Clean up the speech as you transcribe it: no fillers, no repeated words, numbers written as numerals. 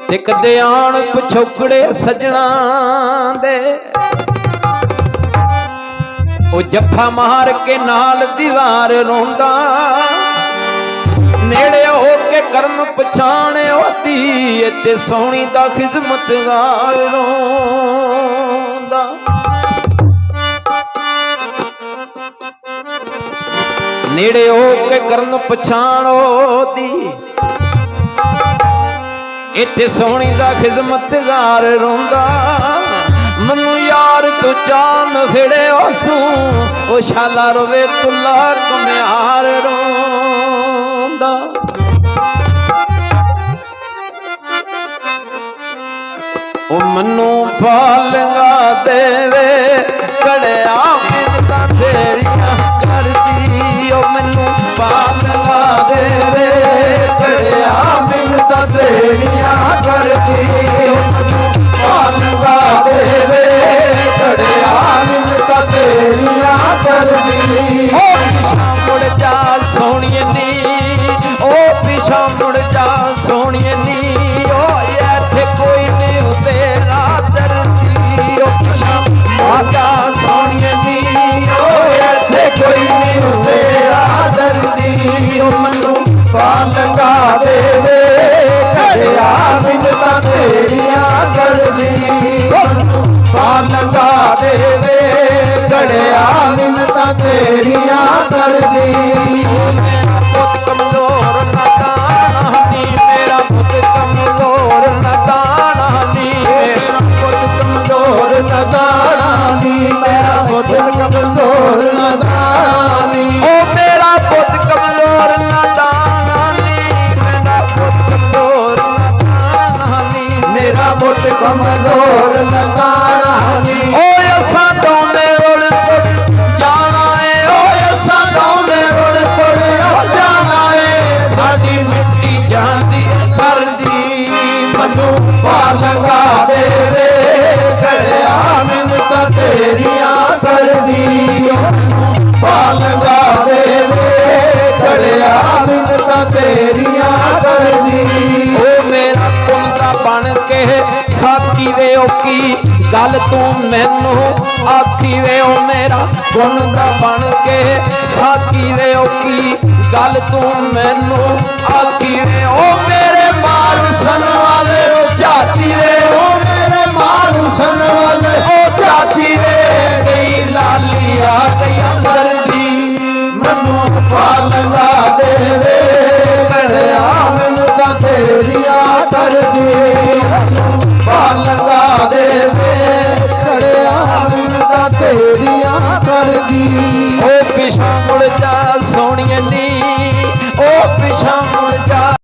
ਟਿਕਦੇ ਆਣ ਪਿਛੋਕੜੇ ਸਜਣਾ ਦੇ ਉਹ ਜੱਫਾ ਮਾਰ ਕੇ ਨਾਲ ਦੀਵਾਰ ਰੋਂਦਾ ਨੇੜੇ ਹੋ ਕੇ ਕਰਨ ਪਛਾਣ ਉਹਦੀ ਤੇ ਸੋਹਣੀ ਦਾ ਖਿਦਮਤਗਾਰ ਰੋਂਦਾ ਨੇੜੇ ਹੋ ਕੇ ਕਰਨ ਪਛਾਣ ਉਹਦੀ ਇੱਥੇ ਸੋਹਣੀ ਦਾ ਖਿਦਮਤਗਾਰ ਰੋਂਦਾ ਮੈਨੂੰ ਯਾਰ ਤੂੰ ਜਾਨ ਖਿੜੇ ਆਸੂ ਉਹ ਸ਼ਾਲਾ ਰਵੇ ਤੁਲਾ ਕਮਿਆਰ ਰੋਂਦਾ ਉਹ ਮੈਨੂੰ ਪਾਲਗਾ ਦੇਵੇ ਕੜਿਆ ਮਿੰਨਤਾਂ ਤੇਰੀਆਂ ਕਰਦੀ ਉਹ ਮੈਨੂੰ ਪਾਲਗਾ ਦੇਵੇ ਕੜਿਆ ਮਿੰਨਤਾਂ ਤੇਰੀਆਂ ਕਰਦੀ ਉਹ ਮੈਨੂੰ ਪਾਲਗਾ ਦੇਵੇ ਕੜਿਆ ਮਿੰਨਤਾਂ ਤੇਰੀਆਂ ਕਰਦੀ ਉਹ ਪਿਛਾਂ ਮੁੜ ਜਾ ਸੋਹਣੀਏ ਨੀ ਉਹ ਪਿਛਾਂ ਮੁੜ ਜਾ ਸੋਹਣੀਏ ਨੀ ਉਹ ਇੱਥੇ ਕੋਈ ਨਹੀਂ ਤੇਰਾ ਦਰਦੀ ਉਹ ਪਿਛਾਂ ਮੁੜ ਜਾ ਸੋਹਣੀਏ ਨੀ ਉਹ ਇੱਥੇ ਕੋਈ ਨਹੀਂ ਤੇਰਾ ਦਰਦੀ ਉਹ ਮੈਨੂੰ ਪਾਲਗਾ ਦੇਵੇ ਕੜਿਆ ਮਿੰਨਤਾਂ ਤੇਰੀਆਂ ਕਰਦੀ ਪਾਲਗਾ ਦੇਵੇ ਕੜਿਆ ਮਿੰਨਤਾਂ ਤੇਰੀਆਂ ਕਰਦੀ ਮੇਰਾ ਪੁੱਤ ਕਮਜ਼ੋਰ ਨਾਦਾਨ ਨੀ ਮੇਰਾ ਪੁੱਤ ਕਮਜ਼ੋਰ ਨਾਦਾਨ ਨੀ ਮੇਰਾ ਪੁੱਤ ਕਮਜ਼ੋਰ ਨਾਦਾਨ ਨੀ ਮੇਰਾ ਪੁੱਤ ਕਮਜ਼ੋਰ ਨਾਦਾਨ ਨੀ ਉਹ ਮੇਰਾ ਪੁੱਤ ਕਮਜ਼ੋਰ ਨਾਦਾਨ ਨੀ ਮੇਰਾ ਪੁੱਤ ਕਮਜ਼ੋਰ ਨਾਦਾਨ ਨੀ ਮੇਰਾ ਪੁੱਤ ਕਮਜ਼ੋਰ ਨਾਦਾਨ ਨੀ ਓਏ ਅਸਾਂ ਦੋਵੇਂ ਰੁੜ ਪੁੜ ਜਾਣਾ ਏ ਓਏ ਅਸਾਂ ਦੋਵੇਂ ਰੁੜ ਪੁੜ ਜਾਣਾ ਏ ਸਾਡੀ ਮਿੱਟੀ ਜਾਂਦੀ ਸਰਦੀ ਮੈਨੂੰ ਪਾਲਗਾ ਦੇਵੇ ਕੜਿਆ ਮਿੰਨਤਾਂ ਤੇਰੀਆਂ ਕਰਦੀ ਪਾਲਗਾ ਦੇਵੇ ਕੜਿਆ ਮਿੰਨਤਾਂ ਤੇਰੀਆਂ ਕਰਦੀ ਓ ਮੇਰਾ ਕੁੰਡਾ ਬਣ ਕੇ ਸਾਥੀ ਵੇ ਓ ਕੀ ਗੱਲ ਤੂੰ ਮੈਨੂੰ ਆਖੀ ਵੇ ਓ ਮੇਰਾ ਕੁੰਡਾ ਬਣ ਕੇ ਸਾਥੀ ਵੇ ਓ ਕੀ ਗੱਲ ਤੂੰ ਮੈਨੂੰ ਆਖੀ ਵੇ ਓ ਮੇਰੇ ਮਾਲ ਸਨ ਵਾਲੇ ਓ ਝਾਤੀ ਵੇ ਓ ਮੇਰੇ ਮਾਲ ਸਨ ਵਾਲੇ ਓ ਝਾਤੀ ਵੇ ਗਈ ਲਾਲੀ ਆ ਗਈ ਅੰਦਰ ਦੀ ਮੈਨੂੰ ਪਾਲਗਾ ਦੇਵੇ ਕੜਿਆ ਮਿੰਨਤਾਂ ਤੇਰੀਆਂ ਕਰਦੀ